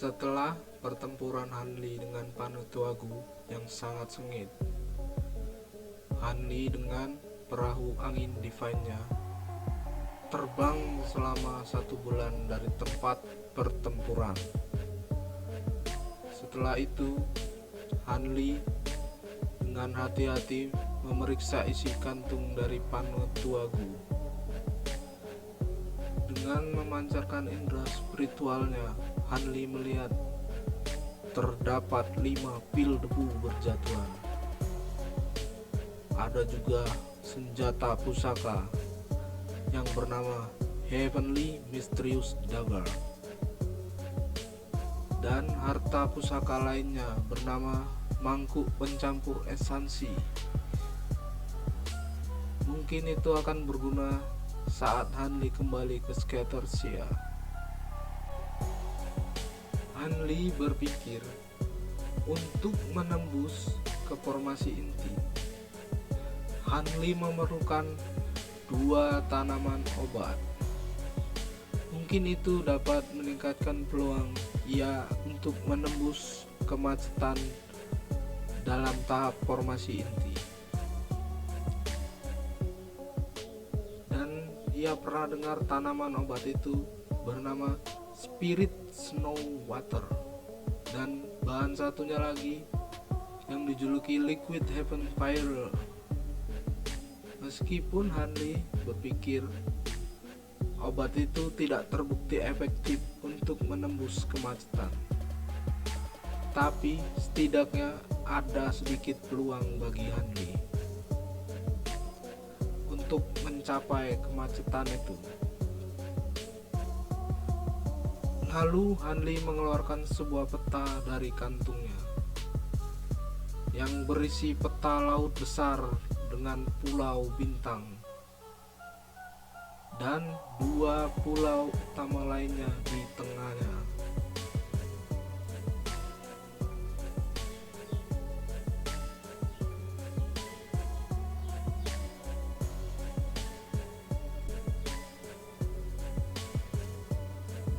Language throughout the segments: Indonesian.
Setelah pertempuran Hanli dengan Panutuagu yang sangat sengit, Hanli dengan perahu angin Divine-nya terbang selama 1 bulan dari tempat pertempuran. Setelah itu, Hanli dengan hati-hati memeriksa isi kantung dari Panutuagu. Dengan memancarkan indera spiritualnya, Hanli melihat terdapat 5 pil debu berjatuhan. Ada juga senjata pusaka yang bernama Heavenly Mysterious Dagger, dan harta pusaka lainnya bernama mangkuk pencampur esensi. Mungkin itu akan berguna saat Hanli kembali ke Scattershire. Hanli berpikir untuk menembus ke formasi inti, Hanli memerlukan 2 tanaman obat. Mungkin itu dapat meningkatkan peluang ia untuk menembus kemacetan dalam tahap formasi inti. Dan ia pernah dengar tanaman obat itu bernama Spirit Snow Water, dan bahan satunya lagi yang dijuluki Liquid Heaven Fire. Meskipun Hanli berpikir obat itu tidak terbukti efektif untuk menembus kemacetan, tapi setidaknya ada sedikit peluang bagi Hanli untuk mencapai kemacetan itu. Lalu Hanli mengeluarkan sebuah peta dari kantungnya yang berisi peta laut besar dengan pulau bintang dan 2 pulau utama lainnya di tengahnya.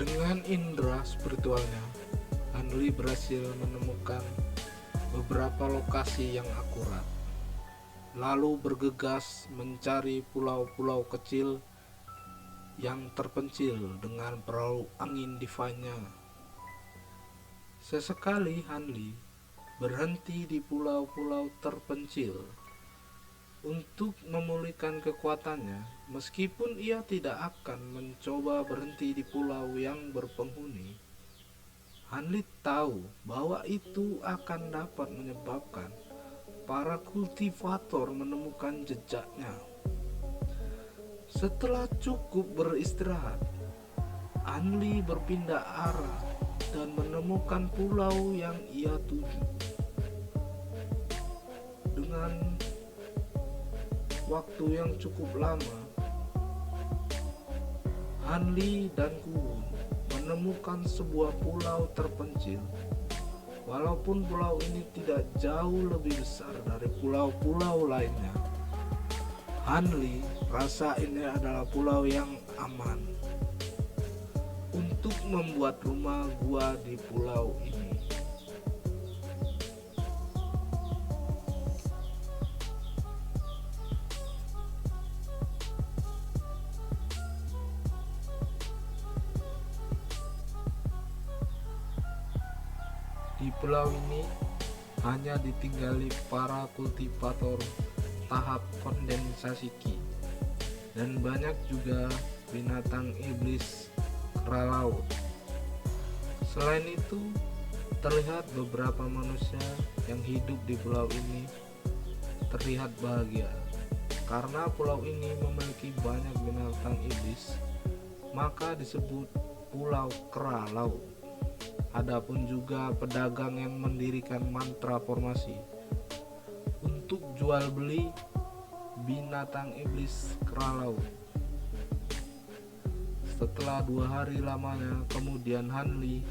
Dengan indera spiritualnya, Hanli berhasil menemukan beberapa lokasi yang akurat, lalu bergegas mencari pulau-pulau kecil yang terpencil dengan perahu angin Divine-nya. Sesekali Hanli berhenti di pulau-pulau terpencil untuk memulihkan kekuatannya. Meskipun ia tidak akan mencoba berhenti di pulau yang berpenghuni, Hanli tahu bahwa itu akan dapat menyebabkan para kultivator menemukan jejaknya. Setelah cukup beristirahat, Hanli berpindah arah dan menemukan pulau yang ia tuju. Dengan waktu yang cukup lama, Hanli dan Kuun menemukan sebuah pulau terpencil. Walaupun pulau ini tidak jauh lebih besar dari pulau-pulau lainnya, Hanli rasa ini adalah pulau yang aman untuk membuat rumah gua di pulau ini. Di pulau ini hanya ditinggali para kultivator tahap kondensasi ki, dan banyak juga binatang iblis kera laut. Selain itu, terlihat beberapa manusia yang hidup di pulau ini terlihat bahagia karena pulau ini memiliki banyak binatang iblis, maka disebut pulau kera laut. Adapun juga pedagang yang mendirikan mantra formasi untuk jual beli binatang iblis kera laut. Setelah 2 hari lamanya kemudian, Hanli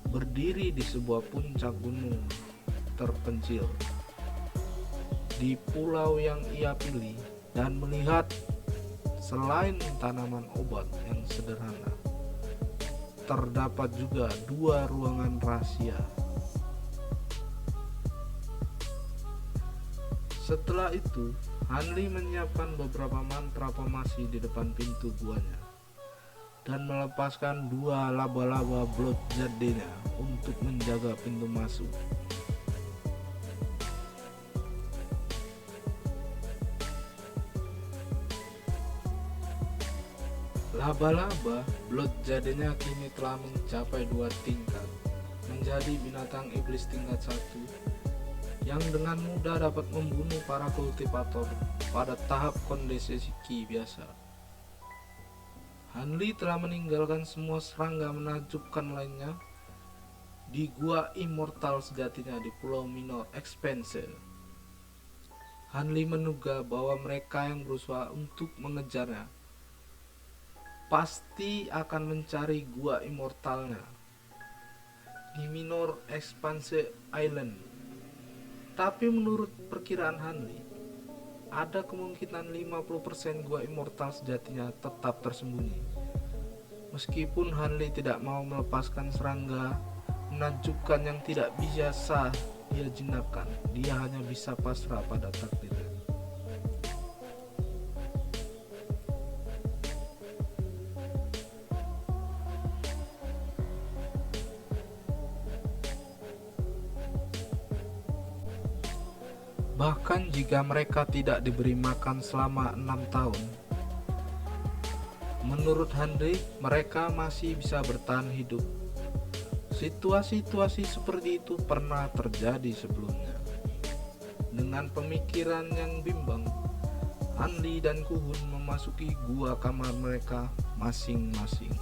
berdiri di sebuah puncak gunung terpencil di pulau yang ia pilih dan melihat selain tanaman obat yang sederhana, terdapat juga 2 ruangan rahasia. Setelah itu, Hanli menyiapkan beberapa mantra pemasi di depan pintu guanya dan melepaskan 2 laba-laba blood jadinya untuk menjaga pintu masuk. Laba-laba blood jadinya kini telah mencapai 2 tingkat, menjadi binatang iblis tingkat 1 yang dengan mudah dapat membunuh para kultivator pada tahap kondensasi biasa. Hanli telah meninggalkan semua serangga menakjubkan lainnya di gua immortal sejatinya di Pulau Minor Expanse. Hanli menduga bahwa mereka yang berusaha untuk mengejarnya pasti akan mencari gua immortalnya di Minor Expanse Island. Tapi menurut perkiraan Hanli, ada kemungkinan 50% gua immortal sejatinya tetap tersembunyi. Meskipun Hanli tidak mau melepaskan serangga menakjubkan yang tidak biasa dia jinakkan, dia hanya bisa pasrah pada takdirnya. Bahkan jika mereka tidak diberi makan selama 6 tahun, menurut Hanli mereka masih bisa bertahan hidup. Situasi-situasi seperti itu pernah terjadi sebelumnya. Dengan pemikiran yang bimbang, Hanli dan Kuhun memasuki gua kamar mereka masing-masing.